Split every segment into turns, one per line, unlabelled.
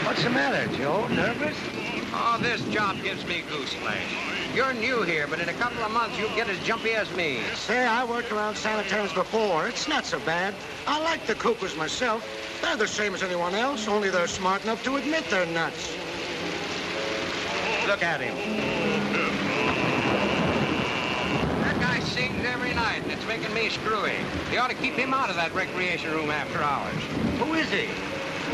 What's the matter, Joe? Nervous?
Oh, this job gives me gooseflesh. You're new here, but in a couple of months, you'll get as jumpy as me.
Say, I worked around sanatoriums before. It's not so bad. I like the cuckoos myself. They're the same as anyone else, only they're smart enough to admit they're nuts.
Look at him. That guy sings every night, and it's making me screwy. They ought to keep him out of that recreation room after hours.
Who is he?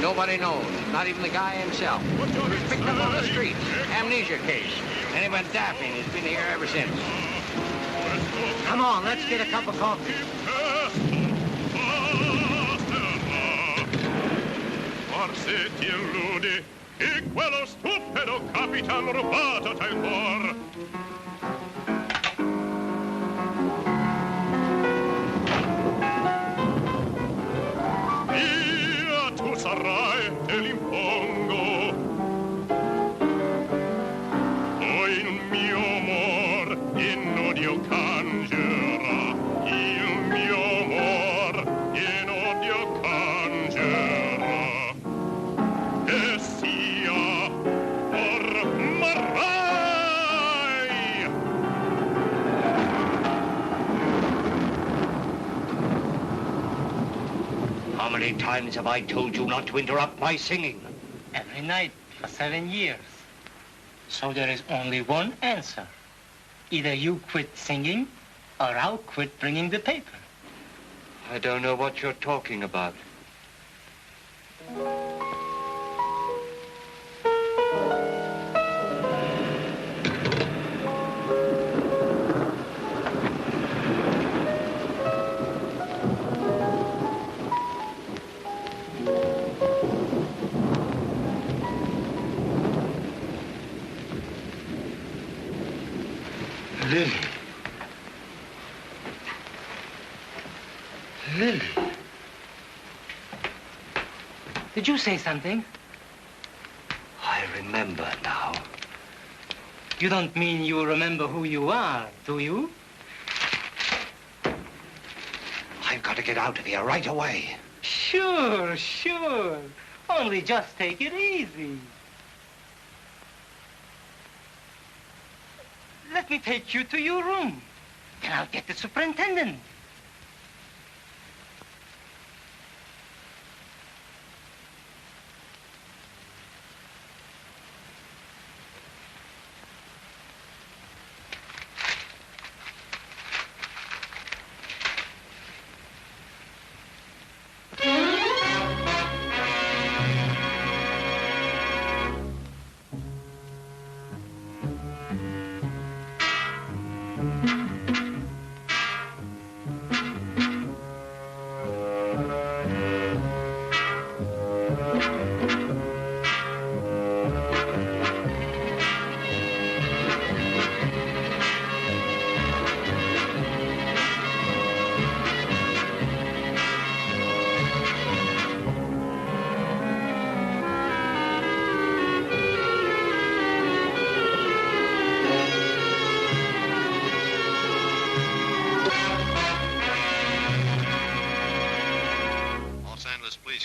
Nobody knows, not even the guy himself. He was picked up on the street. Amnesia case. And he went daffing. He's been here ever since.
Come on, let's get a cup of coffee.
Forse ti illudi che quello stupido capitan rubato t'ha il cuor. Via, tu sarai, te l'impongo. Poi il mio amor in odio cangerà. Il mio amor in odio cangerà. E sia ormarai.
How many times have I told you not to interrupt my singing?
Every night for 7 years. So there is only one answer. Either you quit singing, or I'll quit bringing the paper.
I don't know what you're talking about.
Lily. Lily.
Did you say something?
I remember now.
You don't mean you remember who you are, do you?
I've got to get out of here right away.
Sure, sure. Only just take it easy. Let me take you to your room. Then I'll get the superintendent.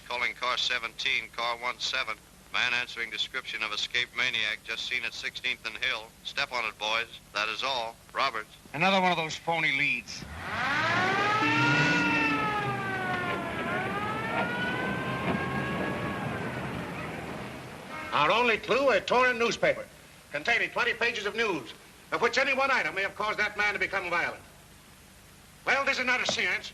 Calling car 17, car 17. Man answering description of escaped maniac just seen at 16th and Hill. Step on it, boys. That is all. Roberts.
Another one of those phony leads. Our only clue, a torn newspaper containing 20 pages of news, of which any one item may have caused that man to become violent. Well, this is not a seance.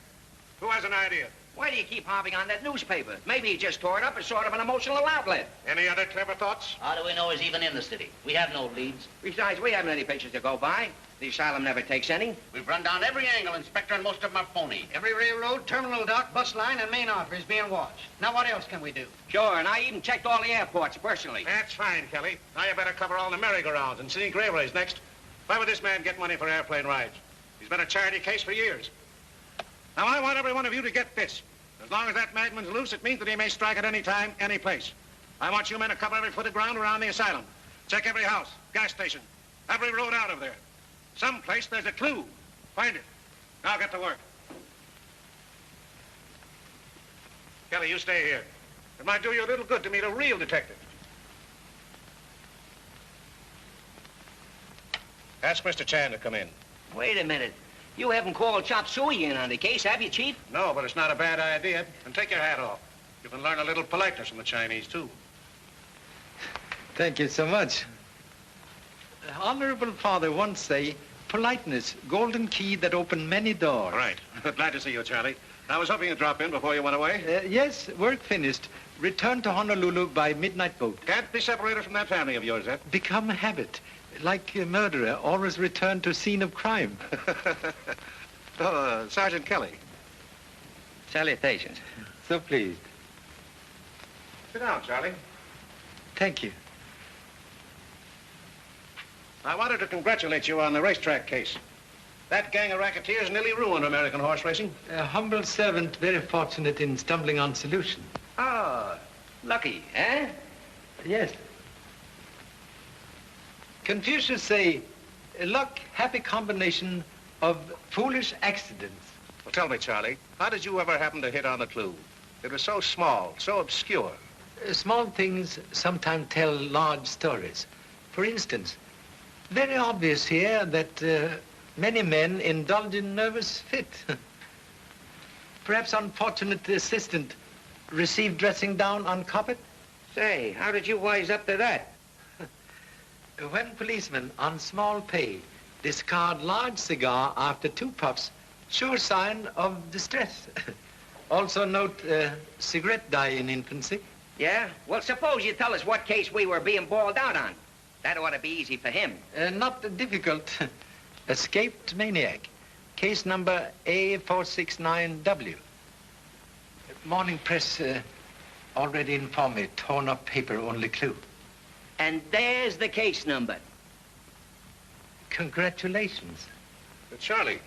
Who has an idea?
Why do you keep harping on that newspaper? Maybe he just tore it up as sort of an emotional outlet.
Any other clever thoughts?
How do we know he's even in the city? We have no leads.
Besides, we haven't any patients to go by. The asylum never takes any.
We've run down every angle, Inspector, and most of them are phony.
Every railroad, terminal dock, bus line, and main offer is being watched. Now, what else can we do?
Sure, and I even checked all the airports personally.
That's fine, Kelly. Now you better cover all the merry-go-rounds and scenic railways next. Why would this man get money for airplane rides? He's been a charity case for years. Now, I want every one of you to get this. As long as that madman's loose, it means that he may strike at any time, any place. I want you men to cover every foot of ground around the asylum. Check every house, gas station, every road out of there. Someplace there's a clue. Find it. Now get to work. Kelly, you stay here. It might do you a little good to meet a real detective. Ask Mr. Chan to come in.
Wait a minute. You haven't called Chop Suey in on the case, have you, Chief?
No, but it's not a bad idea. And take your hat off. You can learn a little politeness from the Chinese, too.
Thank you so much. Honorable Father once say, politeness, golden key that opened many doors.
Right. Glad to see you, Charlie. I was hoping you'd drop in before you went away.
Yes, work finished. Return to Honolulu by midnight boat.
Can't be separated from that family of yours, eh?
Become a habit. Like a murderer, always return to scene of crime.
Sergeant Kelly.
Salutations.
So pleased.
Sit down, Charlie.
Thank you.
I wanted to congratulate you on the racetrack case. That gang of racketeers nearly ruined American horse racing.
A humble servant, very fortunate in stumbling on solution.
Oh, lucky, eh?
Yes. Confucius say, luck, happy combination of foolish accidents.
Well, tell me, Charlie, how did you ever happen to hit on the clue? It was so small, so obscure.
Small things sometimes tell large stories. For instance, very obvious here that many men indulge in nervous fit. Perhaps unfortunate assistant received dressing down on carpet?
Say, how did you wise up to that?
When policemen on small pay discard large cigar after 2 puffs, sure sign of distress. Also note cigarette dye in infancy.
Yeah? Well, suppose you tell us what case we were being balled out on. That ought to be easy for him.
Not difficult. Escaped maniac. Case number A469W. Morning press already informed me. Torn up paper, only clue.
And there's the case number.
Congratulations.
Charlie,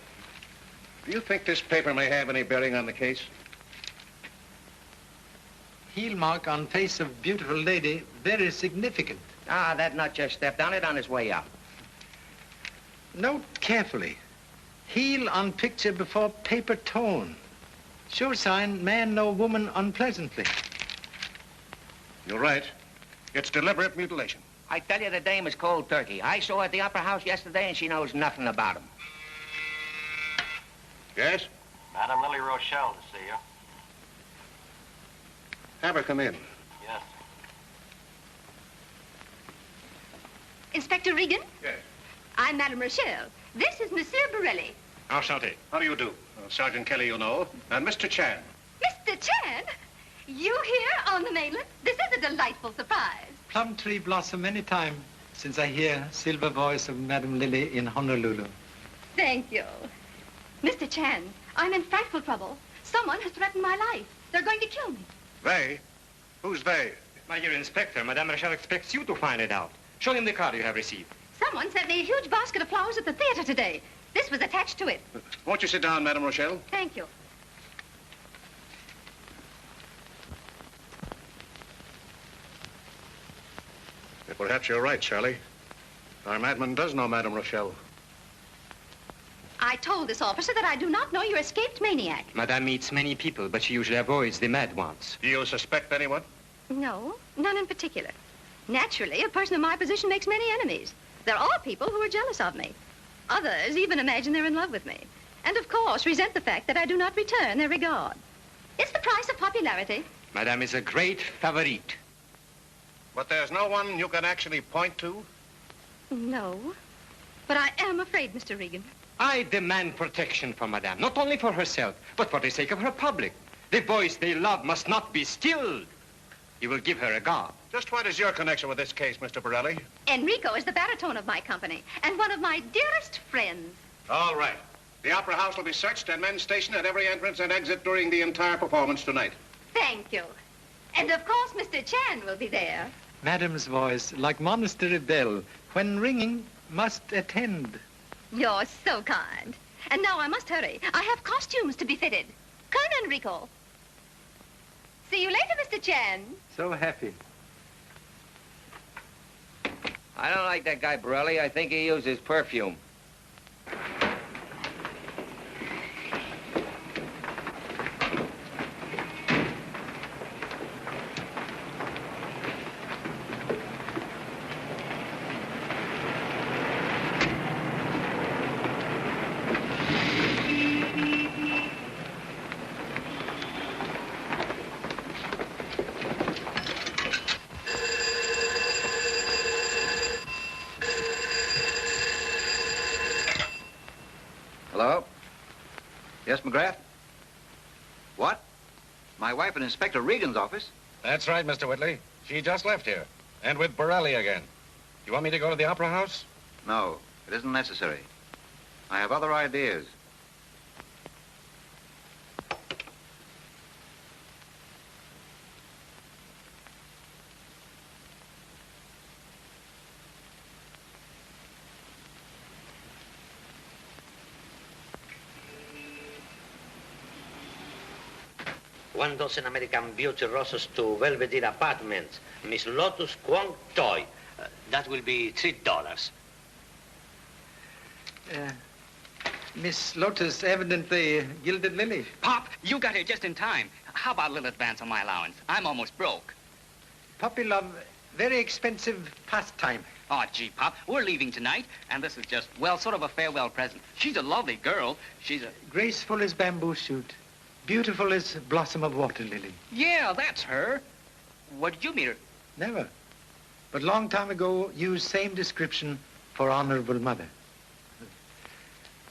do you think this paper may have any bearing on the case?
Heel mark on face of beautiful lady, very significant.
Ah, that nut just stepped on it on his way out.
Note carefully. Heel on picture before paper torn. Sure sign, man know woman unpleasantly.
You're right. It's deliberate mutilation.
I tell you, the dame is cold turkey. I saw her at the Opera House yesterday, and she knows nothing about him.
Yes?
Madam Lily Rochelle to see you.
Have her come in.
Yes.
Inspector Regan?
Yes.
I'm Madame Rochelle. This is Monsieur Borelli.
Enchanté. How do you do? Sergeant Kelly, you know, and Mr. Chan.
Mr. Chan? You here on the mainland? This is a delightful surprise.
Plum tree blossom any time since I hear silver voice of Madame Lily in Honolulu.
Thank you. Mr. Chan, I'm in frightful trouble. Someone has threatened my life. They're going to kill me.
They? Who's they?
My dear Inspector, Madame Rochelle expects you to find it out. Show him the card you have received.
Someone sent me a huge basket of flowers at the theater today. This was attached to it.
Won't you sit down, Madame Rochelle?
Thank you.
Perhaps you're right, Charlie. Our madman does know Madame Rochelle.
I told this officer that I do not know your escaped maniac.
Madame meets many people, but she usually avoids the mad ones.
Do you suspect anyone?
No, none in particular. Naturally, a person in my position makes many enemies. There are people who are jealous of me. Others even imagine they're in love with me. And, of course, resent the fact that I do not return their regard. It's the price of popularity.
Madame is a great favorite.
But there's no one you can actually point to?
No. But I am afraid, Mr. Regan.
I demand protection for Madame, not only for herself, but for the sake of her public. The voice they love must not be stilled. You will give her a guard.
Just what is your connection with this case, Mr. Borelli?
Enrico is the baritone of my company and one of my dearest friends.
All right. The Opera House will be searched and men stationed at every entrance and exit during the entire performance tonight.
Thank you. And of course, Mr. Chan will be there.
Madame's voice, like monastery bell, when ringing, must attend.
You're so kind. And now I must hurry. I have costumes to be fitted. Come, Enrico. See you later, Mr. Chan.
So happy.
I don't like that guy, Borelli. I think he uses perfume.
Hello? Yes, McGrath? What? My wife in Inspector Regan's office?
That's right, Mr. Whitley. She just left here. And with Borelli again. You want me to go to the Opera House?
No, it isn't necessary. I have other ideas.
Quando an American Beauty rushes to Belvedere Apartments, Miss Lotus Kwong Toy. That will be $3.
Miss Lotus, evidently gilded lily.
Pop, you got here just in time. How about a little advance on my allowance? I'm almost broke.
Puppy love, very expensive pastime.
Oh, gee, Pop, we're leaving tonight, and this is just, well, sort of a farewell present. She's a lovely girl. She's a...
Graceful as bamboo shoot. Beautiful as blossom of water lily.
Yeah, that's her. Where did you meet her?
Never. But long time ago, used same description for honorable mother.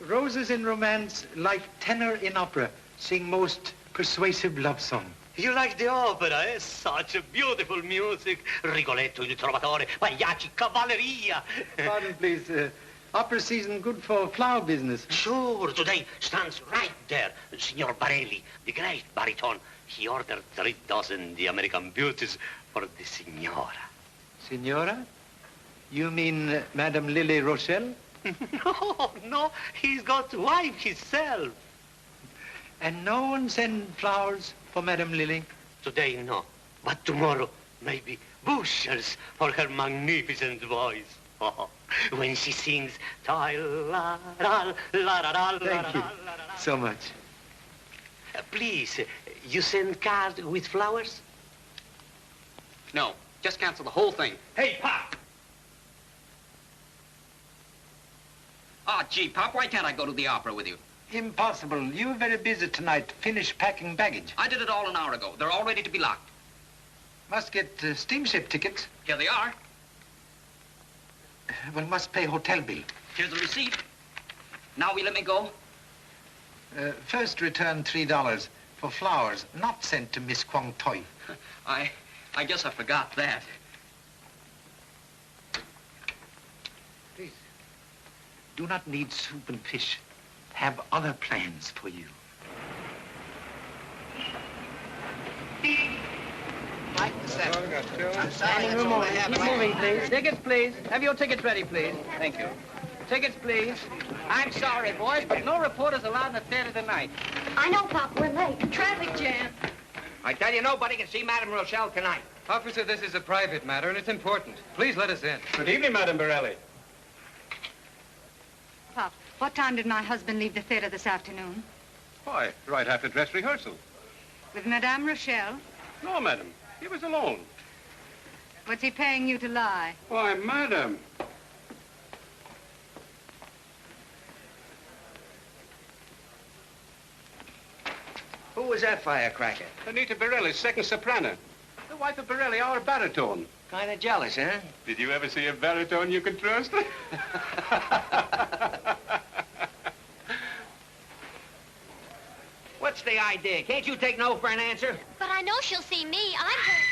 Roses in romance, like tenor in opera, sing most persuasive love song.
You like the opera, eh? Such a beautiful music. Rigoletto, il Trovatore, Pagliacci, Cavalleria.
Pardon, please. Opera season good for flower business.
Sure, today stands right there. Signor Barelli, the great baritone. He ordered 3 dozen the American Beauties for the Signora.
Signora? You mean Madame Lily Rochelle?
No, he's got wife himself.
And no one send flowers for Madame Lily?
Today, no. But tomorrow, maybe bushels for her magnificent voice. Oh, when she sings, thank
you so much.
Please, you send card with flowers?
No, just cancel the whole thing. Hey, Pop! Oh, gee, Pop, why can't I go to the opera with you?
Impossible. You're very busy tonight. Finish packing baggage.
I did it all an hour ago. They're all ready to be locked.
Must get steamship tickets.
Here they are.
Well, must pay hotel bill.
Here's the receipt. Now will you let me go?
First return $3 for flowers not sent to Miss Kwong Toy.
I guess I forgot that.
Please, do not need soup and fish. Have other plans for you.
Standing room only. Keep moving, please. Tickets, please. Have your tickets ready, please. Thank you. Tickets, please. I'm sorry, boys, but no reporters allowed in the theater tonight.
I know, Pop. We're late. Traffic jam.
I tell you, nobody can see Madame Rochelle tonight.
Officer, this is a private matter, and it's important. Please let us in.
Good evening, Madame Borelli.
Pop, what time did my husband leave the theater this afternoon?
Why, right after dress rehearsal.
With Madame Rochelle?
No, madam. He was alone.
What's he paying you to lie?
Why, madam.
Who was that firecracker?
Anita Borelli, second soprano. The wife of Borelli, our baritone.
Kind of jealous, huh?
Did you ever see a baritone you could trust?
idea. Can't you take no for an answer?
But I know she'll see me. I'm her.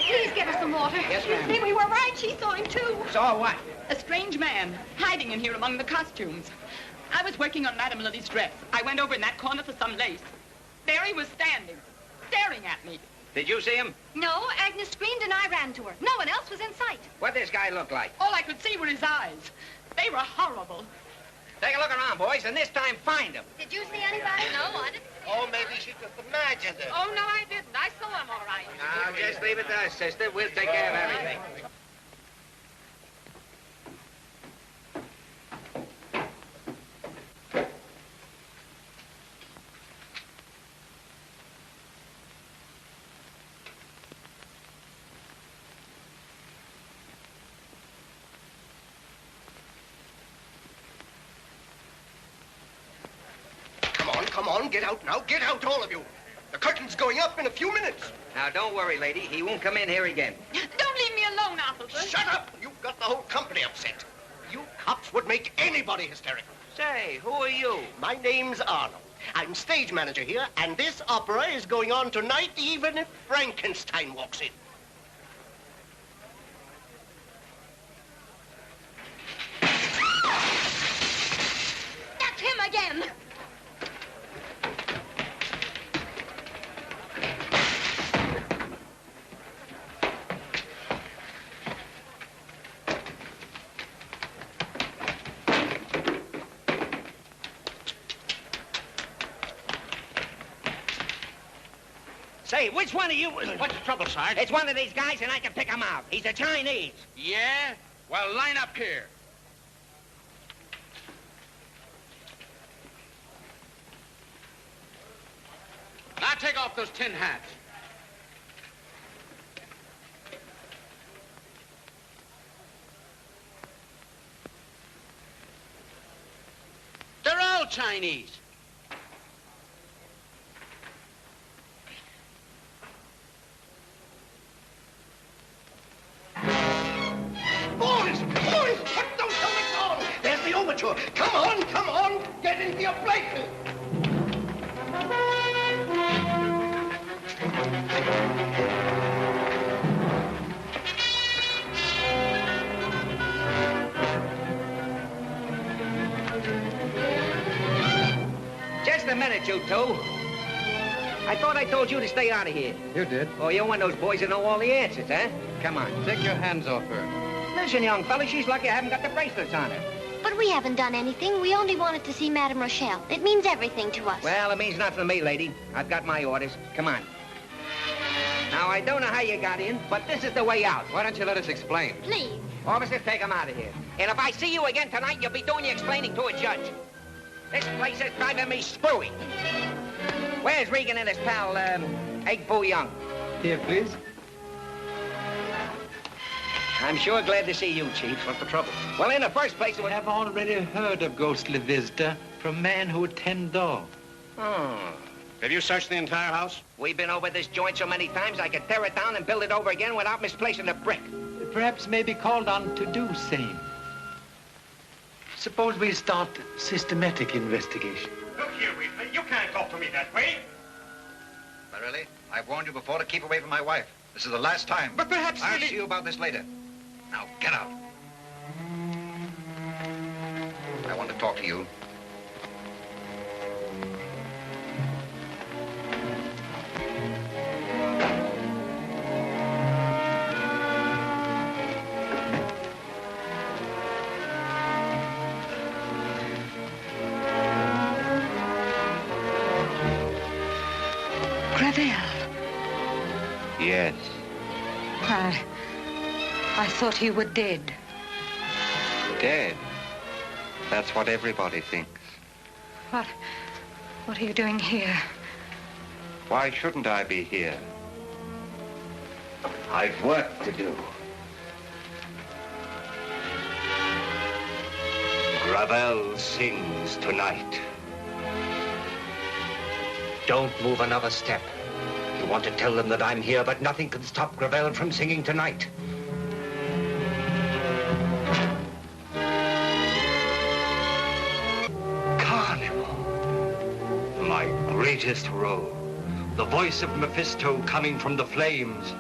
Please get us some water.
Yes, ma'am.
See, we were right. She saw him, too.
Saw what?
A strange man hiding in here among the costumes. I was working on Madame Lily's dress. I went over in that corner for some lace. There he was standing, staring at me.
Did you see him?
No, Agnes screamed and I ran to her. No one else was in sight.
What this guy look like?
All I could see were his eyes. They were horrible.
Take a look around, boys, and this time find him.
Did you see anybody? No, I didn't.
Oh, maybe she just imagined it.
Oh, no, I didn't. I saw him all right.
Now, just leave it to us, sister. We'll take care of everything.
Come on, get out now. Get out, all of you. The curtain's going up in a few minutes.
Now, don't worry, lady. He won't come in here again.
Don't leave me alone, officer.
Shut up! You've got the whole company upset. You cops would make anybody hysterical.
Say, who are you?
My name's Arnold. I'm stage manager here, and this opera is going on tonight even if Frankenstein walks in.
That's him again.
Say, which one of you...
What's the trouble, Sarge?
It's one of these guys, and I can pick him out. He's a Chinese.
Yeah? Well, line up here. Now take off those tin hats. They're all Chinese.
Boys, put those helmets on. There's the overture. Come on, get into your places.
Just a minute, you two. I thought I told you to stay out of here.
You did.
Oh, you're one of those boys that know all the answers, huh? Come on.
Take your hands off her.
Listen, young fella, she's lucky I haven't got the bracelets on her.
But we haven't done anything. We only wanted to see Madame Rochelle. It means everything to us.
Well, it means nothing to me, lady. I've got my orders. Come on. Now, I don't know how you got in, but this is the way out.
Why don't you let us explain?
Please.
Officers, take him out of here. And if I see you again tonight, you'll be doing your explaining to a judge. This place is driving me screwy. Where's Regan and his pal, Egg Foo Young?
Here, please.
I'm sure glad to see you, Chief.
What's the trouble?
Well, in the first place, it
We have already heard of ghostly visitor from man who attend door.
Oh.
Have you searched the entire house?
We've been over this joint so many times, I could tear it down and build it over again without misplacing a brick.
Perhaps may be called on to do same. Suppose we start systematic investigation.
Look here, Wheatley. You can't talk to me that way.
Really? I've warned you before to keep away from my wife. This is the last time.
But perhaps
I'll
really...
see you about this later. Now, get out. I want to talk to you.
Gravelle.
Yes.
I thought you were dead.
Dead? That's what everybody thinks.
What are you doing here?
Why shouldn't I be here?
I've work to do.
Gravelle sings tonight. Don't move another step. You want to tell them that I'm here, but nothing can stop Gravelle from singing tonight. Carnival. My greatest role. The voice of Mephisto coming from the flames.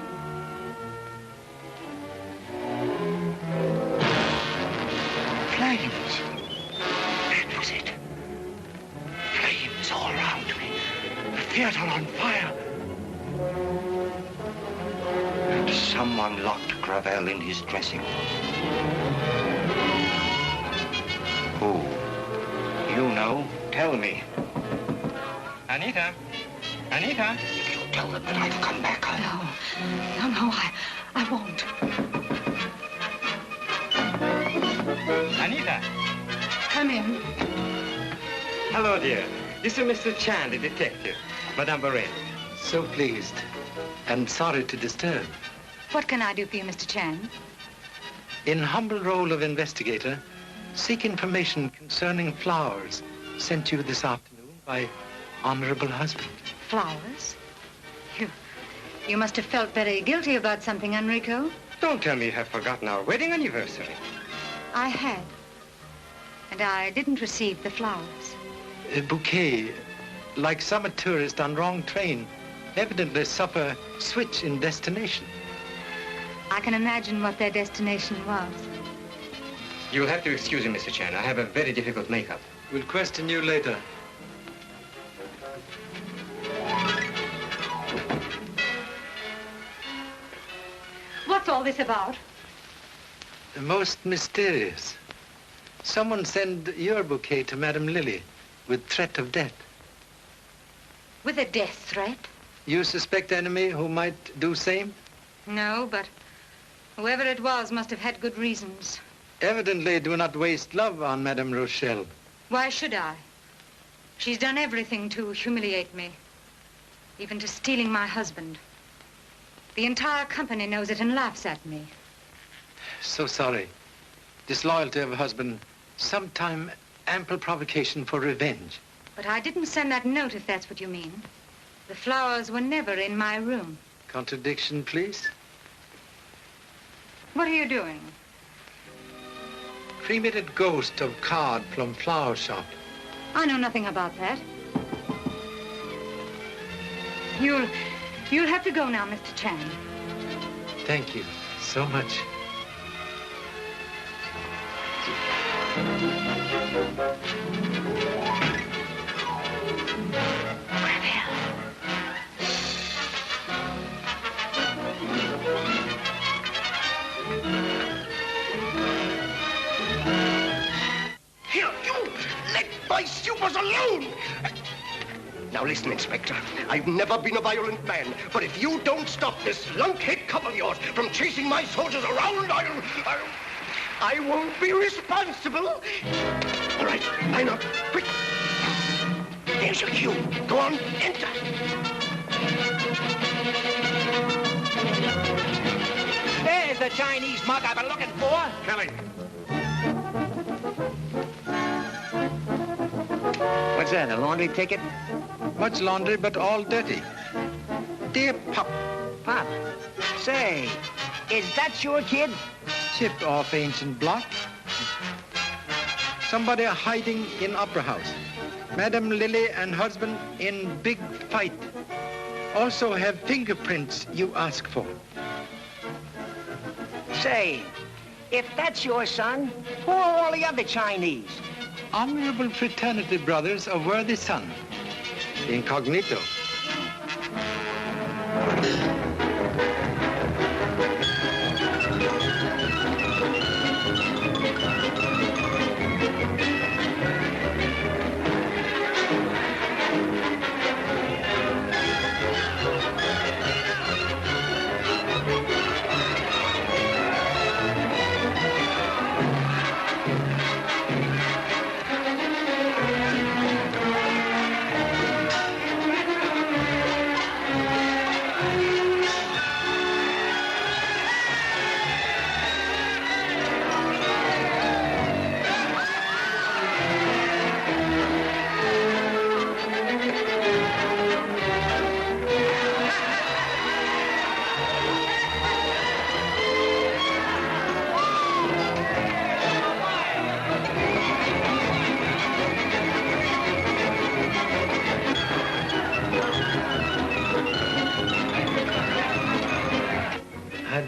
Flames. That was it. Flames all around me. The theater on fire. And someone locked Gravelle in his dressing room. Who? You know. Tell me.
Anita. Anita.
If you tell them that I've come back,
No, I won't.
Anita.
Come in.
Hello, dear. This is Mr. Chan, the detective. Madame Borelli.
So pleased, and sorry to disturb.
What can I do for you, Mr. Chan?
In humble role of investigator, seek information concerning flowers sent you this afternoon by honorable husband.
Flowers? You must have felt very guilty about something, Enrico.
Don't tell me you have forgotten our wedding anniversary.
I had. And I didn't receive the flowers.
A bouquet, like summer tourist on wrong train, evidently suffer switch in destination.
I can imagine what their destination was.
You'll have to excuse me, Mr. Chan. I have a very difficult makeup.
We'll question you later.
What's all this about?
Most mysterious. Someone sent your bouquet to Madame Lily with threat of death.
With a death threat?
You suspect enemy who might do same?
No, but whoever it was must have had good reasons.
Evidently do not waste love on Madame Rochelle.
Why should I? She's done everything to humiliate me, even to stealing my husband. The entire company knows it and laughs at me.
So sorry. Disloyalty of a husband, sometime ample provocation for revenge.
But I didn't send that note, if that's what you mean. The flowers were never in my room.
Contradiction, please.
What are you doing?
Cremated ghost of card from flower shop.
I know nothing about that. You'll have to go now, Mr. Chan.
Thank you so much.
Here, you! Let my supers alone! Now listen, Inspector. I've never been a violent man, but if you don't stop this lunkhead cop of yours from chasing my soldiers around, I won't be responsible. All right, line up, quick. There's your cue. Go on, enter.
There's the Chinese mug I've been looking for.
Kelly.
What's that, a laundry ticket?
Much laundry, but all dirty. Dear Pop.
Pop, say, is that your kid?
Chipped off ancient block. Somebody hiding in Opera House. Madame Lily and husband in big fight. Also have fingerprints you ask for.
Say, if that's your son, who are all the other Chinese?
Honorable fraternity brothers, a worthy son. Incognito.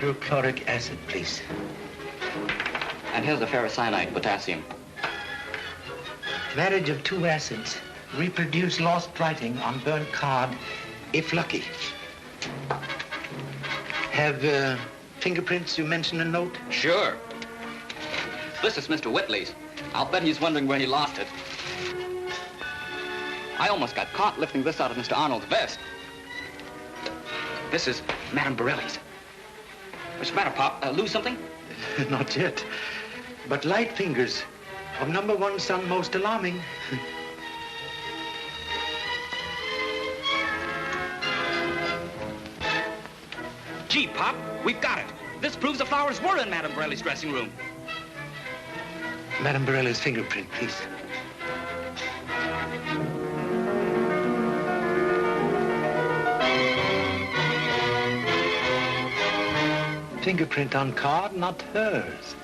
hydrochloric acid, please.
And here's the ferrocyanide, potassium.
Marriage of two acids. Reproduce lost writing on burnt card, if lucky. Have fingerprints you mentioned in a note?
Sure. This is Mr. Whitley's. I'll bet he's wondering where he lost it. I almost got caught lifting this out of Mr. Arnold's vest. This is Madame Borelli's. What's the matter, Pop? Lose something?
Not yet. But light fingers of number one son most alarming.
Gee, Pop, we've got it. This proves the flowers were in Madame Borelli's dressing room.
Madame Borelli's fingerprint, please. Fingerprint on card, not hers.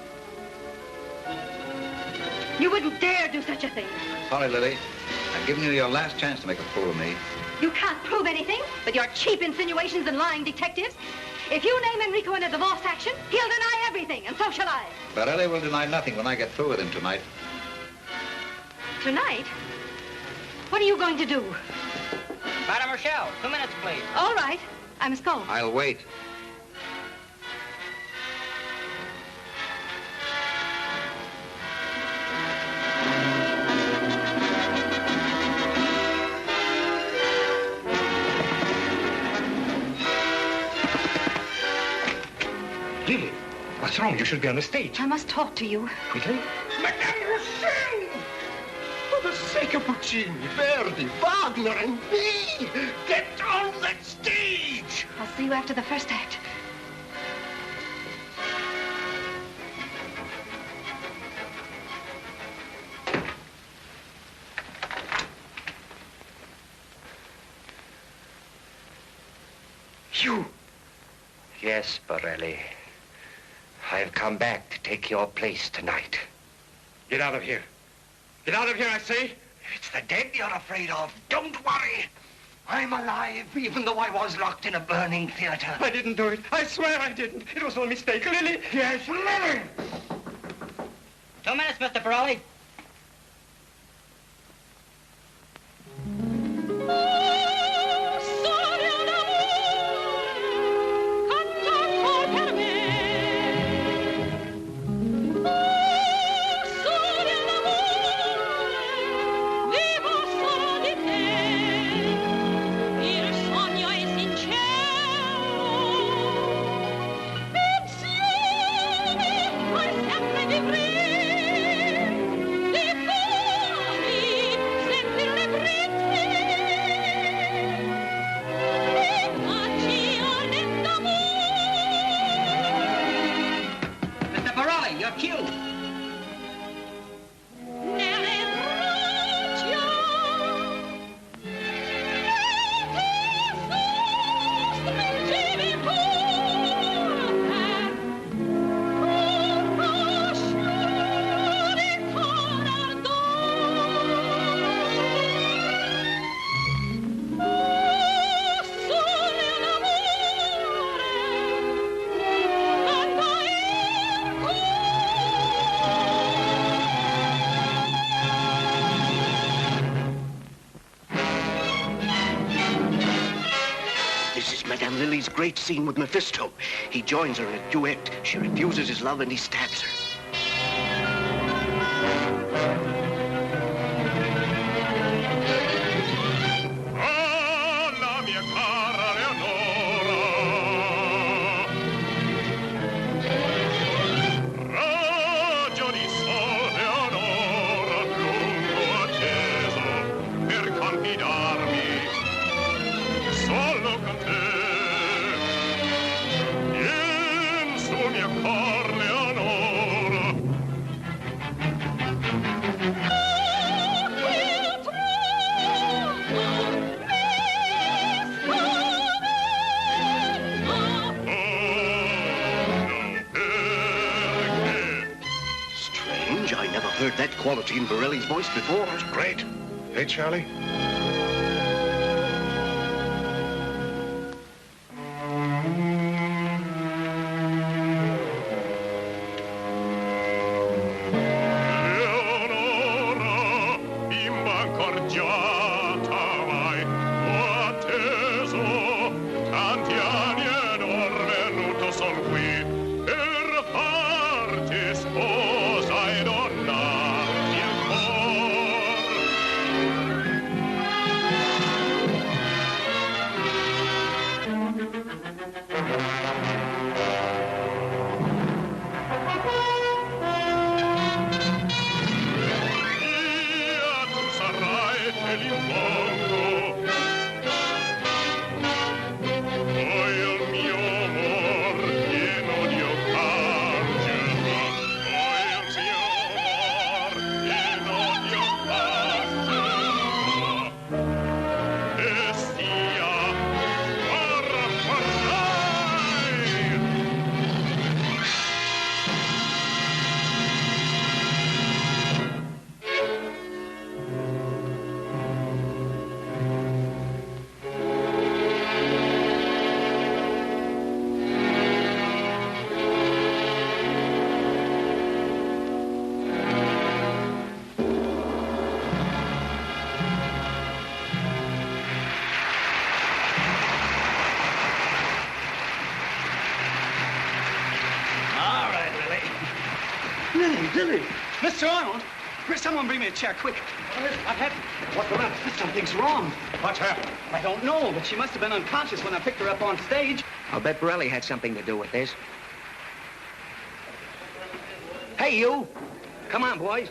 You wouldn't dare do such a thing.
Sorry, Lily. I've given you your last chance to make a fool of me.
You can't prove anything with your cheap insinuations and lying detectives. If you name Enrico in a divorce action, he'll deny everything, and so shall I.
Borelli will deny nothing when I get through with him tonight.
Tonight? What are you going to do?
Madame Rochelle, 2 minutes, please.
All right. I must go.
I'll wait.
Lily, what's wrong? You should be on the stage.
I must talk to you.
Quickly?
Madame Rochelle! For the sake of Puccini, Verdi, Wagner, and me, get on that stage!
I'll see you after the first act.
You?
Yes, Borelli. I've come back to take your place tonight.
Get out of here. Get out of here, I say.
It's the dead you're afraid of. Don't worry. I'm alive, even though I was locked in a burning theater.
I didn't do it. I swear I didn't. It was all a mistake. Lily!
Yes, Lily!
2 minutes, Mr. Borelli.
Lily's great scene with Mephisto. He joins her in a duet. She refuses his love and he stabs her.
La mia cara Leonora, raggio di sol Leonora, lungo atteso per confidarmi solo con te. Mia cor Leonora.
Strange, I never heard that quality in Borelli's voice before.
It's great. Hey, Charlie?
passeggiata mai, ho atteso tanti anni ed or venuto son qui per farti sposa e donarti il
Lily! Mr. Arnold! Someone bring me a chair, quick. What happened? What's the matter? Something's wrong. What's happened? I don't know, but she must have been unconscious when I picked her up on stage.
I'll bet Borelli had something to do with this. Hey, you! Come on, boys.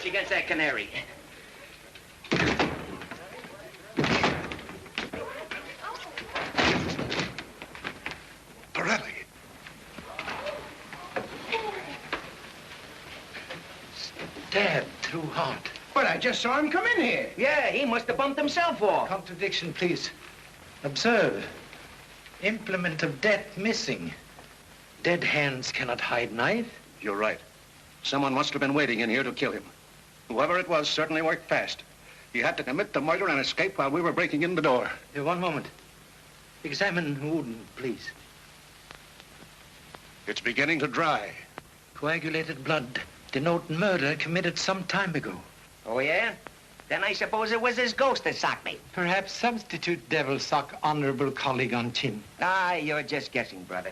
Against that canary.
Borelli.
Stabbed through heart.
But I just saw him come in here.
Yeah, he must have bumped himself off.
Contradiction, please. Observe. Implement of death missing. Dead hands cannot hide knife.
You're right. Someone must have been waiting in here to kill him. Whoever it was certainly worked fast. He had to commit the murder and escape while we were breaking in the door.
One moment. Examine wound, please.
It's beginning to dry.
Coagulated blood denote murder committed some time ago.
Oh, yeah? Then I suppose it was his ghost that socked me.
Perhaps substitute devil sock honorable colleague on chin.
Ah, you're just guessing, brother.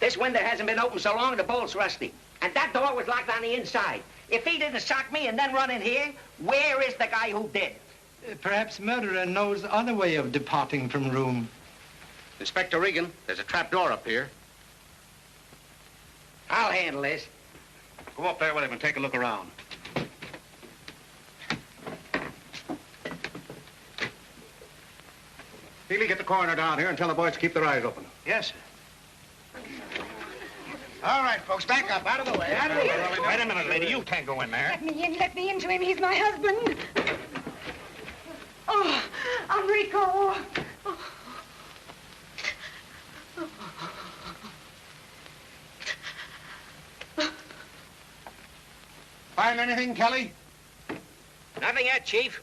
This window hasn't been open so long, the bolt's rusty. And that door was locked on the inside. If he didn't sock me and then run in here, where is the guy who did?
Perhaps murderer knows other way of departing from room.
Inspector Regan, there's a trap door up here.
I'll handle this.
Go up there with him and take a look around. Healy, get the coroner down here and tell the boys to keep their eyes open.
Yes, sir. All right, folks, back up. Out of the way. Out of the way.
Wait a minute, lady. You can't go in there.
Let me into him. He's my husband. Oh, Enrico. Oh.
Find anything, Kelly?
Nothing yet, Chief.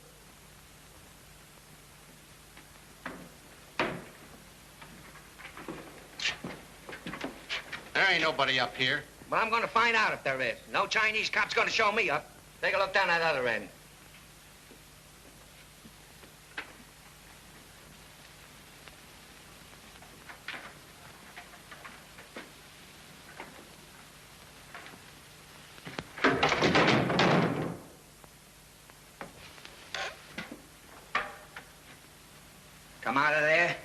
There ain't nobody up here.
Well, I'm going to find out if there is. No Chinese cop's going to show me up. Take a look down that other end. Come out of there.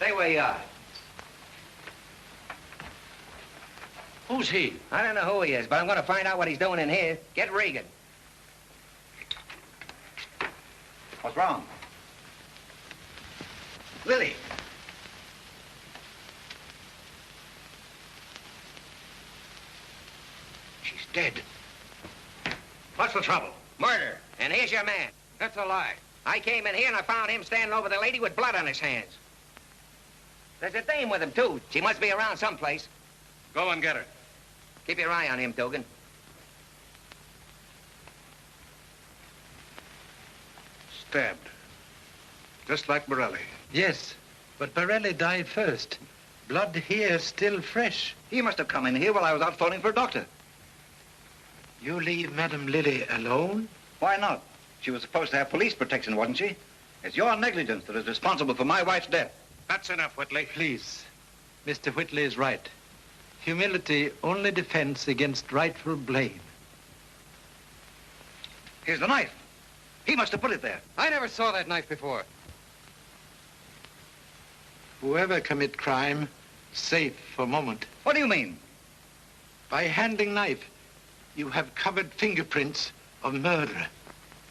Stay where you are.
Who's he?
I don't know who he is, but I'm going to find out what he's doing in here. Get Regan.
What's wrong? Lily. She's dead.
What's the trouble?
Murder. And here's your man.
That's a lie.
I came in here and I found him standing over the lady with blood on his hands. There's a dame with him, too. She must be around someplace.
Go and get her.
Keep your eye on him, Dugan.
Stabbed. Just like Borelli.
Yes, but Borelli died first. Blood here still fresh.
He must have come in here while I was out phoning for a doctor.
You leave Madame Lily alone?
Why not? She was supposed to have police protection, wasn't she? It's your negligence that is responsible for my wife's death.
That's enough, Whitley.
Please. Mr. Whitley is right. Humility only defends against rightful blame.
Here's the knife. He must have put it there.
I never saw that knife before.
Whoever commit crime, safe for a moment.
What do you mean?
By handling knife, you have covered fingerprints of murder.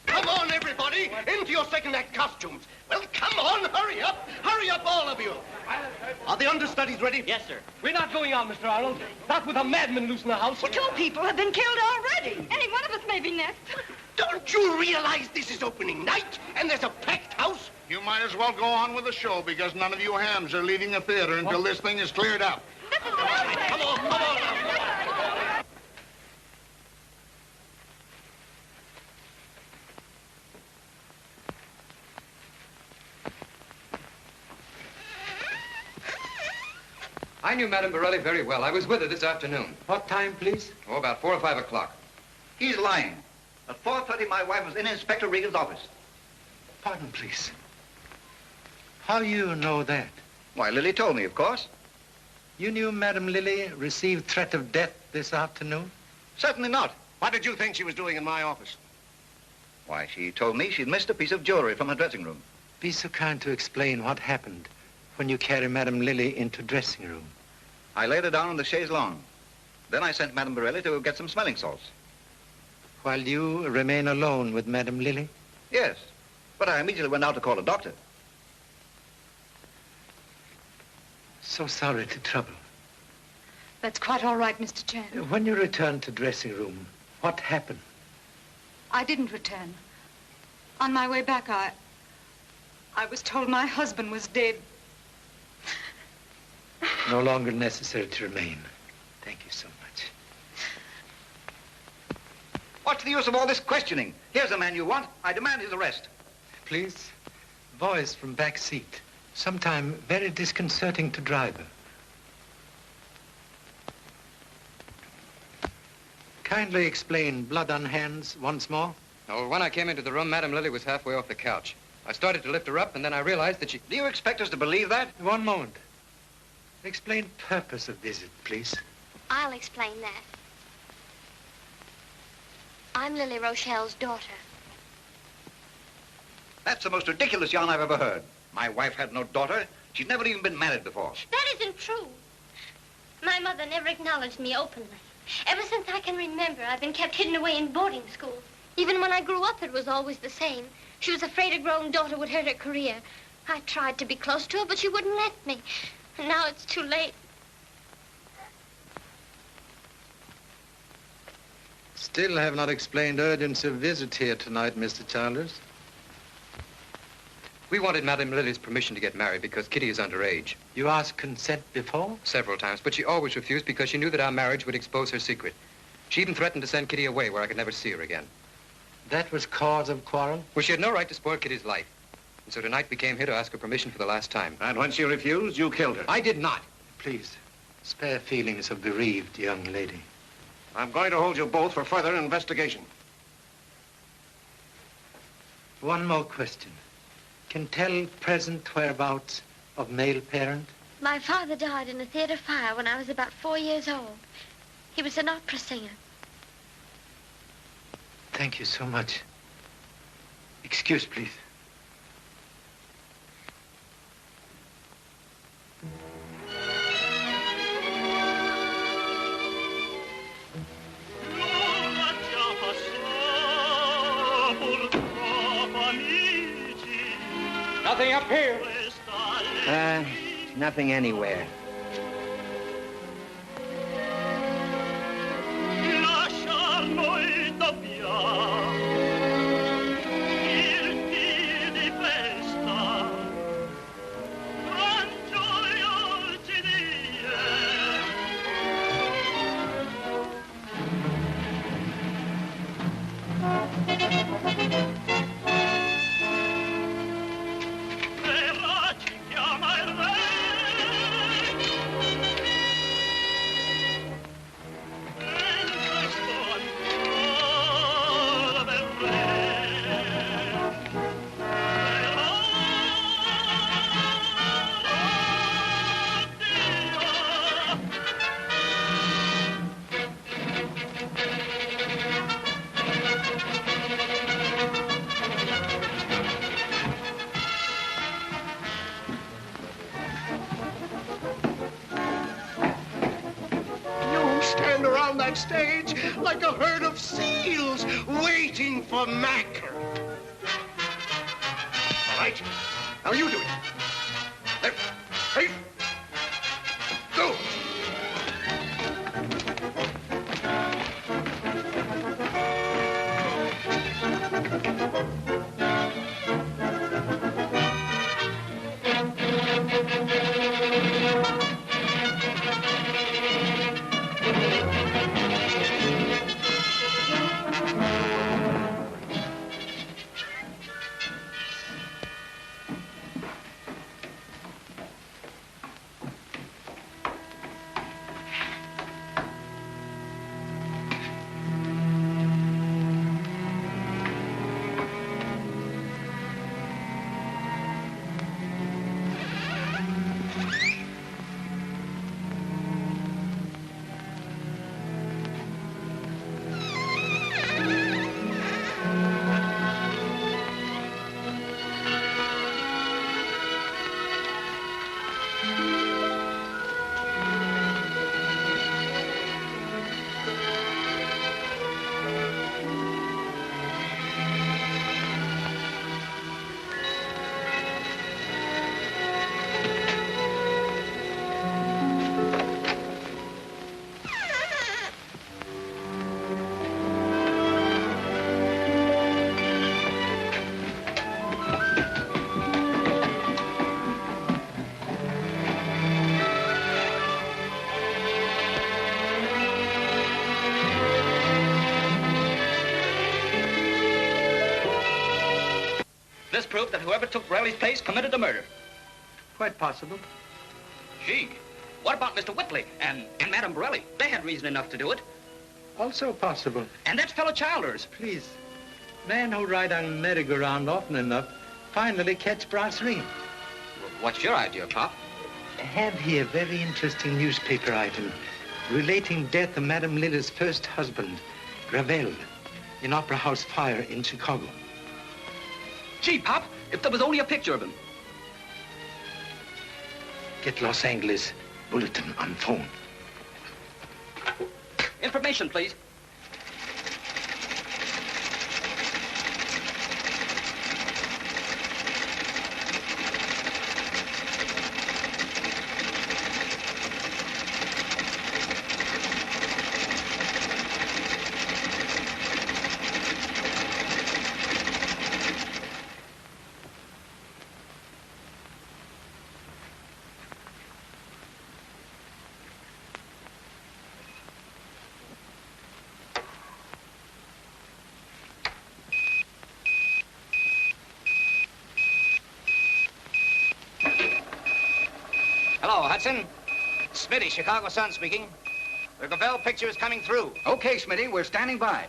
Come on, everybody, into your second act costumes. Well, come on, hurry up. Hurry up, all of you. Are the understudies ready?
Yes, sir. We're not going on, Mr. Arnold. Not with a madman loose in the house.
Well, 2 people have been killed already. Any one of us may be next.
Don't you realize this is opening night and there's a packed house?
You might as well go on with the show because none of you hams are leaving the theater until this thing is cleared up.
Come on, come on.
I knew Madame Borelli very well. I was with her this afternoon.
What time, please?
Oh, about 4 or 5 o'clock.
He's lying. At 4:30, my wife was in Inspector Regan's office.
Pardon, please. How you know that?
Why, Lily told me, of course.
You knew Madame Lily received threat of death this afternoon?
Certainly not.
What did you think she was doing in my office?
Why, she told me she'd missed a piece of jewelry from her dressing room.
Be so kind to explain what happened when you carry Madame Lily into dressing room.
I laid her down on the chaise longue. Then I sent Madame Borelli to get some smelling salts.
While you remain alone with Madame Lily?
Yes, but I immediately went out to call a doctor.
So sorry to trouble.
That's quite all right, Mr. Chan.
When you returned to dressing room, what happened?
I didn't return. On my way back, I was told my husband was dead.
No longer necessary to remain. Thank you so much.
What's the use of all this questioning? Here's the man you want. I demand his arrest.
Please. Voice from back seat. Sometime very disconcerting to driver. Kindly explain blood on hands once more.
Oh, when I came into the room, Madame Lily was halfway off the couch. I started to lift her up, and then I realized that she...
Do you expect us to believe that?
One moment. Explain purpose of visit, please.
I'll explain that. I'm Lily Rochelle's daughter.
That's the most ridiculous yarn I've ever heard. My wife had no daughter. She'd never even been married before.
That isn't true. My mother never acknowledged me openly. Ever since I can remember, I've been kept hidden away in boarding school. Even when I grew up, it was always the same. She was afraid a grown daughter would hurt her career. I tried to be close to her, but she wouldn't let me. And now it's too late.
Still have not explained urgency of visit here tonight, Mr. Childers.
We wanted Madame Lily's permission to get married because Kitty is underage.
You asked consent before?
Several times, but she always refused because she knew that our marriage would expose her secret. She even threatened to send Kitty away where I could never see her again.
That was cause of quarrel?
Well, she had no right to spoil Kitty's life. And so tonight we came here to ask her permission for the last time.
And when she refused, you killed her.
I did not.
Please, spare feelings of bereaved young lady.
I'm going to hold you both for further investigation.
One more question. Can tell present whereabouts of male parent?
My father died in a theater fire when I was about 4 years old. He was an opera singer.
Thank you so much. Excuse, please.
up here?
Nothing anywhere.
That stage like a herd of seals waiting for mackerel. All right, now you do it. Left, right, go.
This proved that whoever took Greville's place committed the murder.
Quite possible.
Gee, what about Mr. Whitley and Madame Borelli? They had reason enough to do it.
Also possible.
And that's fellow Childers.
Please, men who ride on a merry-go-round often enough finally catch brass ring.
What's your idea, Pop?
I have here a very interesting newspaper item relating death of Madame Lilla's first husband, Gravelle, in Opera House fire in Chicago.
Gee, Pop, if there was only a picture of him.
Get Los Angeles Bulletin on phone.
Information, please.
Hello, Hudson. Smitty, Chicago Sun speaking. The Gravelle picture is coming through.
Okay, Smitty, we're standing by.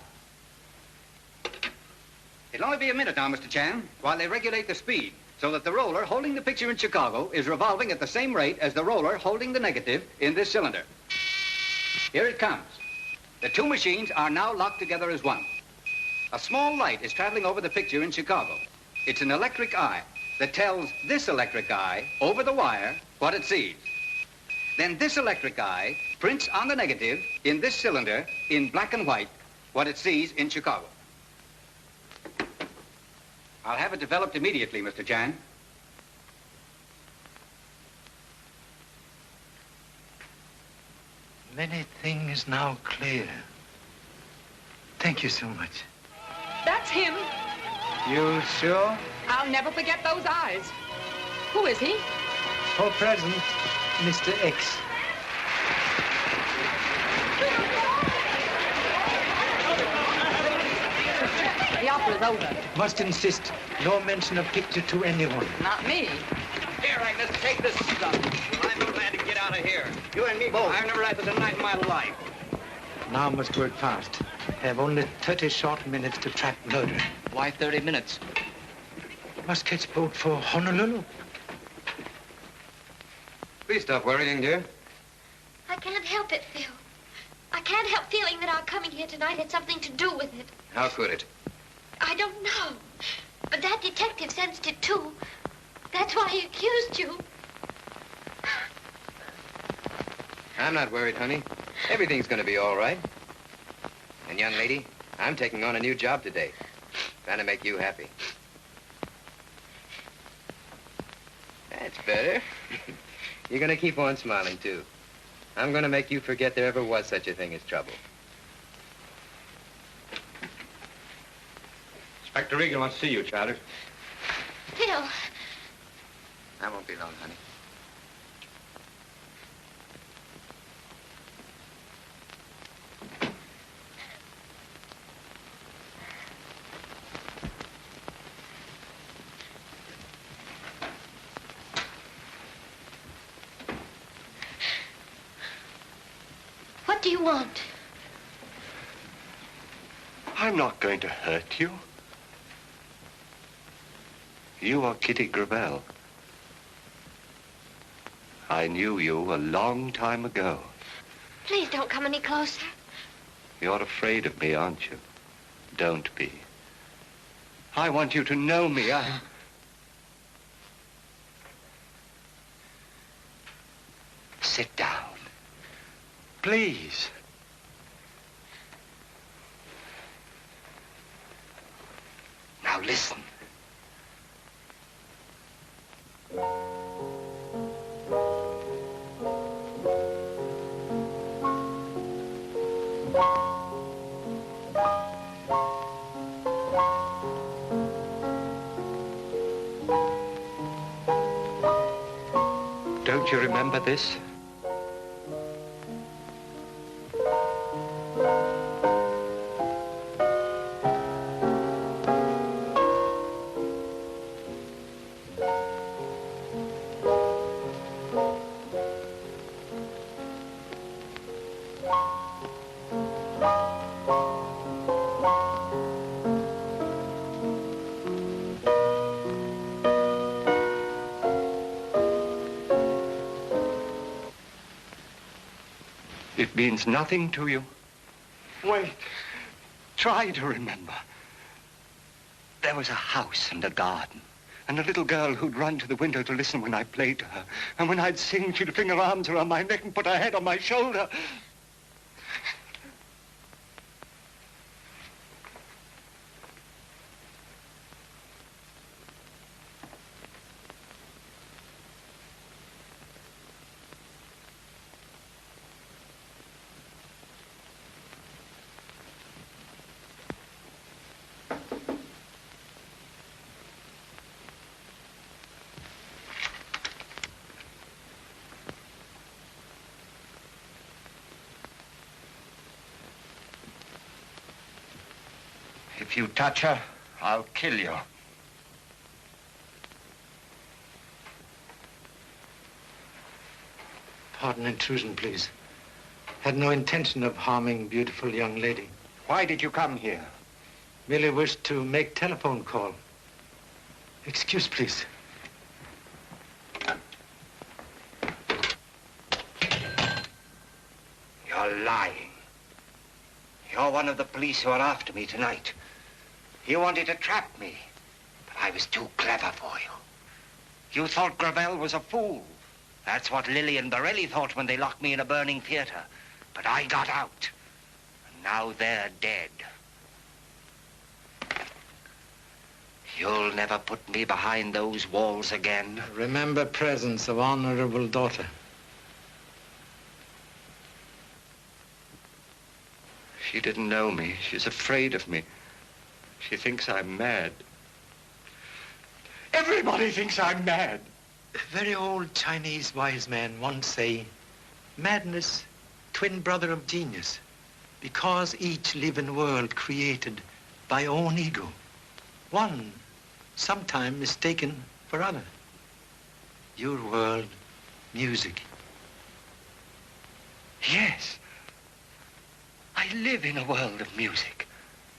It'll only be a minute now, Mr. Chan, while they regulate the speed so that the roller holding the picture in Chicago is revolving at the same rate as the roller holding the negative in this cylinder. Here it comes. The two machines are now locked together as one. A small light is traveling over the picture in Chicago. It's an electric eye that tells this electric eye over the wire what it sees. Then this electric eye prints on the negative in this cylinder in black and white what it sees in Chicago. I'll have it developed immediately, Mr. Chan.
Many things now clear. Thank you so much.
That's him.
You sure?
I'll never forget those eyes. Who is he?
For present, Mr. X.
The opera's over.
Must insist, no mention of picture to anyone.
Not me.
Here, Agnes, take this stuff. I'm glad to get out of here. You and me both. I've never had such a night in my life.
Now must work fast. Have only 30 short minutes to track murder.
Why 30 minutes?
Must catch boat for Honolulu.
Please stop worrying, dear.
I can't help it, Phil. I can't help feeling that our coming here tonight had something to do with it.
How could it?
I don't know. But that detective sensed it, too. That's why he accused you.
I'm not worried, honey. Everything's going to be all right. And, young lady, I'm taking on a new job today. Trying to make you happy. That's better. You're going to keep on smiling, too. I'm going to make you forget there ever was such a thing as trouble.
Inspector Regan wants to see you, Charlie.
Phil.
I won't be long, honey.
What do you want?
I'm not going to hurt you. You are Kitty Gravelle. I knew you a long time ago.
Please don't come any closer.
You're afraid of me, aren't you? Don't be. I want you to know me. Sit down. Please. Now listen. Don't you remember this? It means nothing to you. Wait. Try to remember. There was a house and a garden, and a little girl who'd run to the window to listen when I played to her. And when I'd sing, she'd fling her arms around my neck and put her head on my shoulder. If you touch her, I'll kill you.
Pardon intrusion, please. Had no intention of harming beautiful young lady.
Why did you come here?
Merely wished to make telephone call. Excuse, please.
You're lying. You're one of the police who are after me tonight. You wanted to trap me, but I was too clever for you. You thought Gravelle was a fool. That's what Lilly and Borelli thought when they locked me in a burning theater. But I got out, and now they're dead. You'll never put me behind those walls again.
Remember presence of honorable daughter.
She didn't know me. She's afraid of me. She thinks I'm mad. Everybody thinks I'm mad.
A very old Chinese wise man once say, madness, twin brother of genius, because each live in world created by own ego. One, sometime mistaken for other. Your world, music.
Yes. I live in a world of music.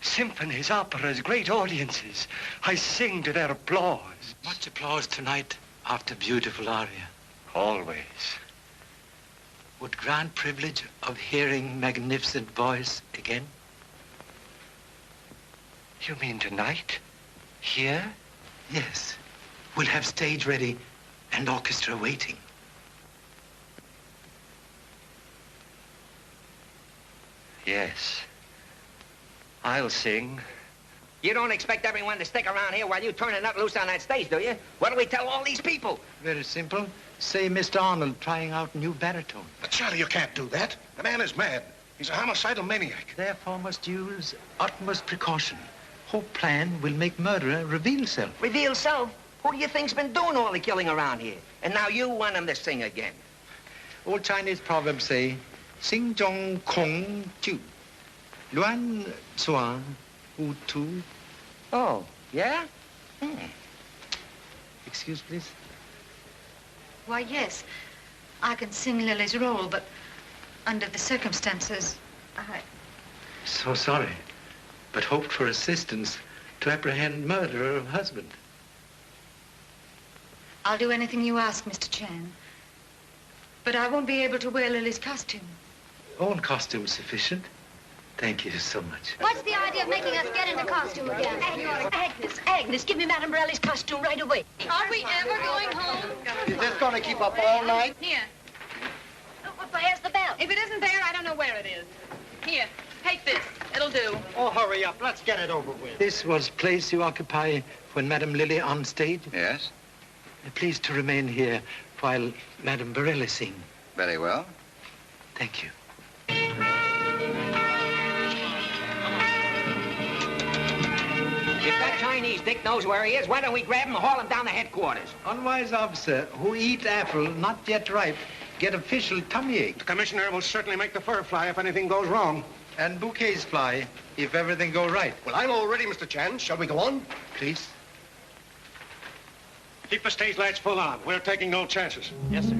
Symphonies, operas, great audiences. I sing to their applause.
Much applause tonight after beautiful aria.
Always.
Would grant privilege of hearing magnificent voice again?
You mean tonight? Here?
Yes. We'll have stage ready and orchestra waiting.
Yes. I'll sing.
You don't expect everyone to stick around here while you turn a nut loose on that stage, do you? What do we tell all these people?
Very simple. Say Mr. Arnold trying out new baritone.
But Charlie, you can't do that. The man is mad. He's a homicidal maniac.
Therefore must use utmost precaution. Whole plan will make murderer reveal self.
Reveal self? Who do you think's been doing all the killing around here? And now you want him to sing again.
Old Chinese proverbs say, Sing Zhong Kong Ju. Luan Suan Wu Tu.
Oh, yeah?
Excuse, please.
Why, yes. I can sing Lily's role, but under the circumstances,
So sorry, but hoped for assistance to apprehend murderer of husband.
I'll do anything you ask, Mr. Chan. But I won't be able to wear Lily's costume.
Own costume sufficient. Thank you so much.
What's the idea of making us get into costume again?
Agnes, give me Madame Borelli's costume right away.
Are we ever going home?
Is this going to keep up all night?
Here.
Where's the bell?
If it isn't there, I don't know where it is. Here, take this. It'll do.
Oh, hurry up. Let's get it over with.
This was place you occupy when Madame Lily on stage?
Yes.
Please to remain here while Madame Borelli sing.
Very well.
Thank you.
If that Chinese dick knows where he is, why don't we grab him and haul him down to headquarters?
Unwise officer who eat apple not yet ripe get official tummy ache.
The commissioner will certainly make the fur fly if anything goes wrong.
And bouquets fly if everything go right.
Well, I'm all ready, Mr. Chan. Shall we go on?
Please.
Keep the stage lights full on. We're taking no chances.
Yes, sir.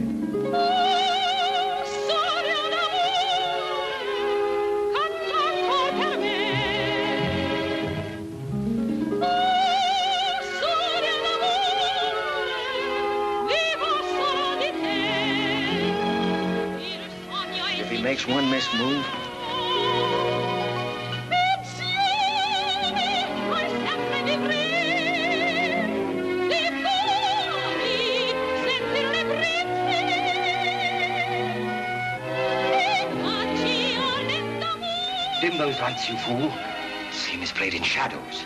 If he makes one missed move...
Dim those lights, you fool. Scene is played in shadows.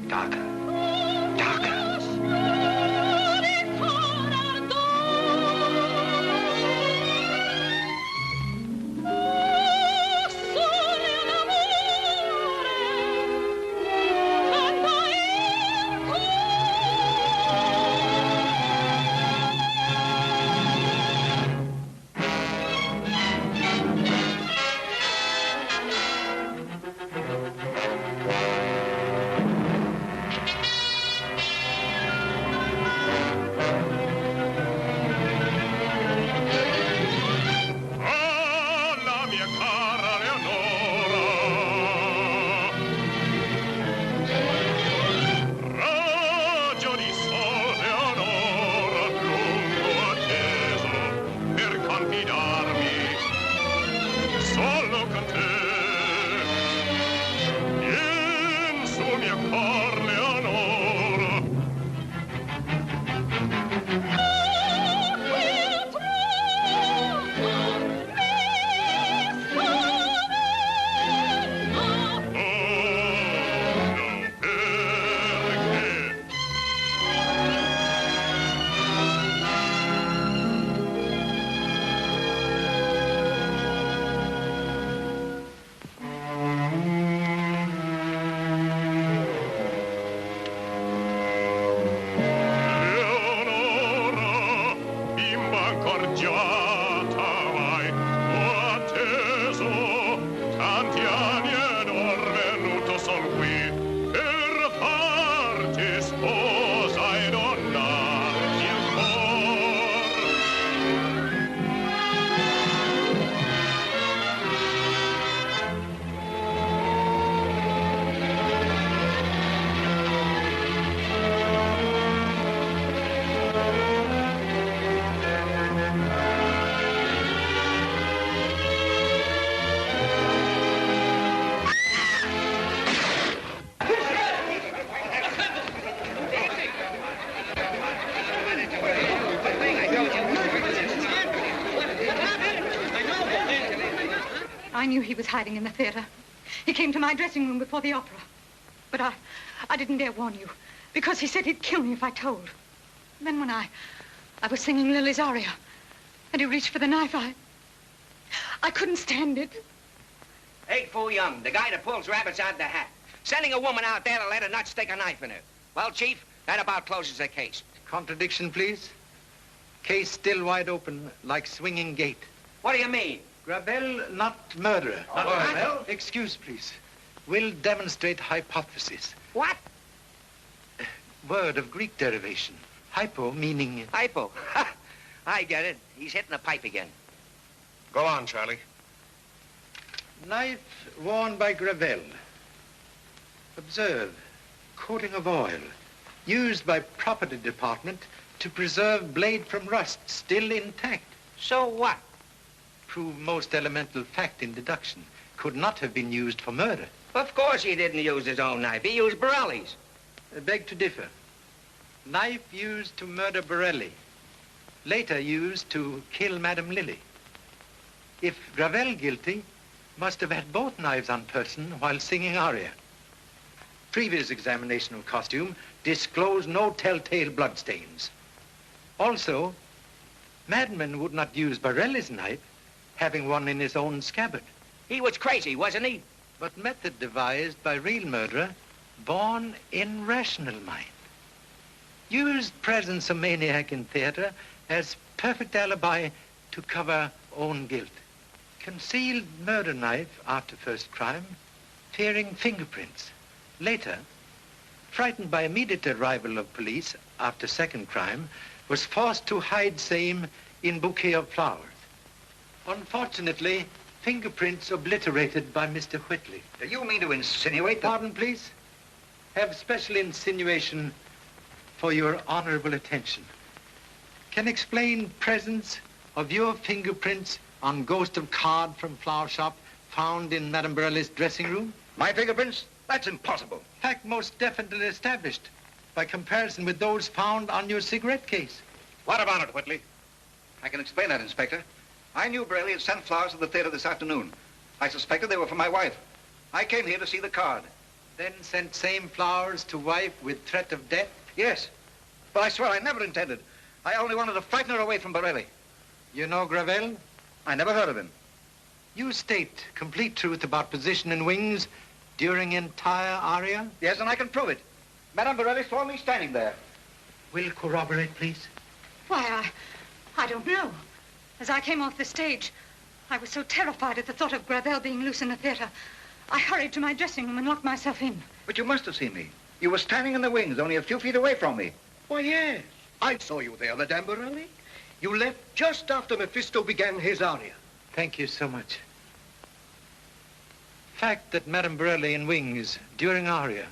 Darker. Darker.
rifugiata mai, ho atteso tanti anni ed or venuto son qui per farti sposa e donarti il cor.
I knew he was hiding in the theater. He came to my dressing room before the opera. But I didn't dare warn you, because he said he'd kill me if I told. Then when I was singing Lily's aria, and he reached for the knife, I couldn't stand it.
Ain't fool young, the guy that pulls rabbits out of the hat. Sending a woman out there to let a nut stick a knife in her. Well, Chief, that about closes the case.
Contradiction, please. Case still wide open, like swinging gate.
What do you mean?
Gravelle, not murderer.
Not Gravelle?
Excuse, please. Will demonstrate hypothesis.
What?
Word of Greek derivation. Hypo meaning...
Hypo. I get it. He's hitting the pipe again.
Go on, Charlie.
Knife worn by Gravelle. Observe, coating of oil, used by property department to preserve blade from rust, still intact.
So what?
Prove most elemental fact in deduction. Could not have been used for murder.
Of course he didn't use his own knife. He used Borelli's.
I beg to differ. Knife used to murder Borelli. Later used to kill Madame Lily. If Gravelle guilty, must have had both knives on person while singing aria. Previous examination of costume disclosed no telltale bloodstains. Also, madman would not use Borelli's knife, having one in his own scabbard.
He was crazy, wasn't he?
But method devised by real murderer, born in rational mind. Used presence of maniac in theater as perfect alibi to cover own guilt. Concealed murder knife after first crime, fearing fingerprints. Later, frightened by immediate arrival of police after second crime, was forced to hide same in bouquet of flowers. Unfortunately, fingerprints obliterated by Mr. Whitley.
Do you mean to insinuate that...
Pardon, please. Have special insinuation for your honorable attention. Can explain presence of your fingerprints on ghost of card from flower shop found in Madame Borelli's dressing room?
My fingerprints? That's impossible.
Fact most definitely established by comparison with those found on your cigarette case.
What about it, Whitley?
I can explain that, Inspector. I knew Borelli had sent flowers to the theater this afternoon. I suspected they were for my wife. I came here to see the card.
Then sent same flowers to wife with threat of death?
Yes. But I swear I never intended. I only wanted to frighten her away from Borelli.
You know Gravelle?
I never heard of him.
You state complete truth about position in wings during entire aria?
Yes, and I can prove it. Madame Borelli saw me standing there.
Will corroborate, please?
Why, I don't know. As I came off the stage, I was so terrified at the thought of Gravelle being loose in the theater. I hurried to my dressing room and locked myself in.
But you must have seen me. You were standing in the wings, only a few feet away from me.
Why, yes. I saw you there, Madame Borelli. You left just after Mephisto began his aria.
Thank you so much. Fact that Madame Borelli in wings during aria.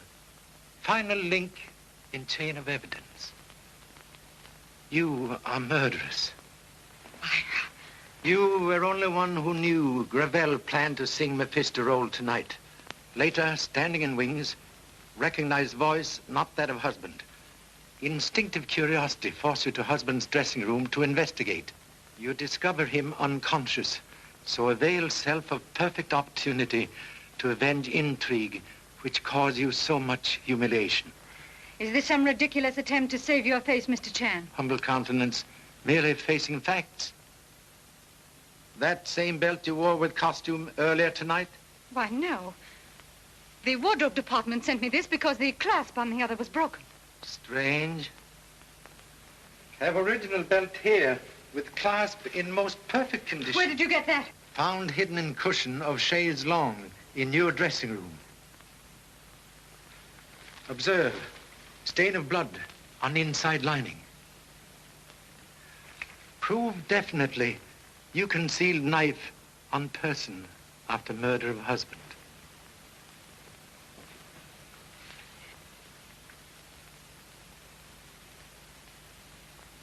Final link in chain of evidence. You are murderous. You were only one who knew Gravelle planned to sing Mephisto role tonight. Later, standing in wings, recognized voice not that of husband. Instinctive curiosity forced you to husband's dressing room to investigate. You discover him unconscious, so avail self of perfect opportunity to avenge intrigue which caused you so much humiliation.
Is this some ridiculous attempt to save your face, Mr. Chan?
Humble countenance, merely facing facts. That same belt you wore with costume earlier tonight?
Why, no. The wardrobe department sent me this because the clasp on the other was broken.
Strange. Have original belt here with clasp in most perfect condition.
Where did you get that?
Found hidden in cushion of chaise longue in your dressing room. Observe, stain of blood on inside lining. Prove definitely you concealed knife on person after murder of husband.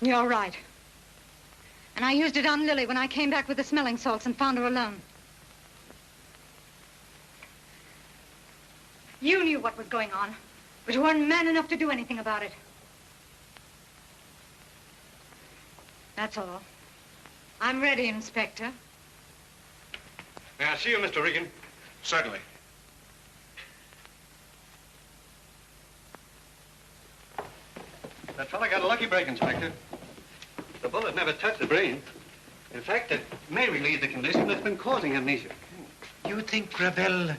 You're right. And I used it on Lily when I came back with the smelling salts and found her alone. You knew what was going on, but you weren't man enough to do anything about it. That's all. I'm ready, Inspector.
May I see you, Mr. Regan? Certainly. That fella got a lucky break, Inspector. The bullet never touched the brain. In fact, it may relieve the condition that's been causing amnesia.
You think Gravelle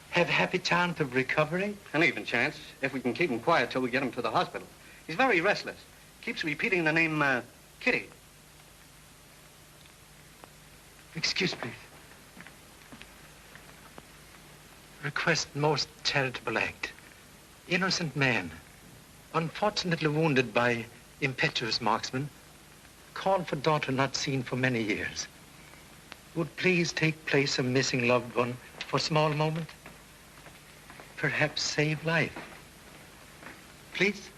have happy chance of recovery?
An even chance, if we can keep him quiet till we get him to the hospital. He's very restless. Keeps repeating the name, Kitty.
Excuse me. Request most charitable act. Innocent man, unfortunately wounded by impetuous marksman, called for daughter not seen for many years. Would please take place of missing loved one for small moment? Perhaps save life. Please?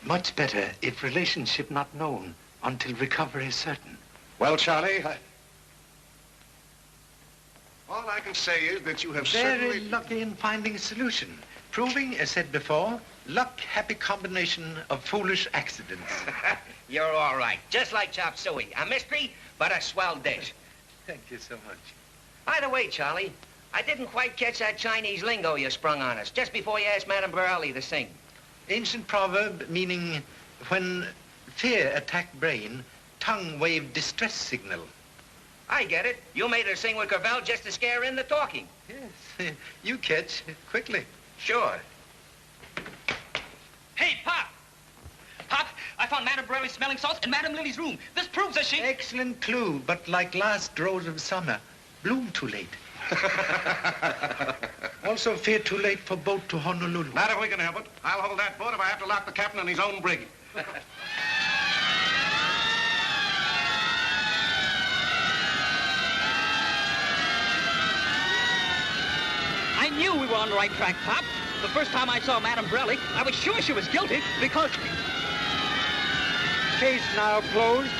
Much better if relationship not known until recovery is certain.
Well, Charlie,
All I can say is that you have
Very
certainly...
lucky in finding a solution. Proving, as said before, luck, happy combination of foolish accidents.
You're all right. Just like chop suey. A mystery, but a swell dish.
Thank you so much.
By the way, Charlie, I didn't quite catch that Chinese lingo you sprung on us just before you asked Madame Borelli to sing.
Ancient proverb meaning when fear attacked brain, tongue waved distress signal.
I get it. You made her sing with Gravelle just to scare in the talking.
Yes, you catch quickly.
Sure.
Hey, Pop! Pop, I found Madame Borelli's smelling salts in Madame Lily's room. This proves that she...
Excellent clue, but like last rose of summer, bloom too late. Also fear too late for boat to Honolulu.
not if we can help it. I'll hold that boat if I have to lock the captain in his own brig.
I knew we were on the right track, Pop. The first time I saw Madame Borelli, I was sure she was guilty because...
Case now closed.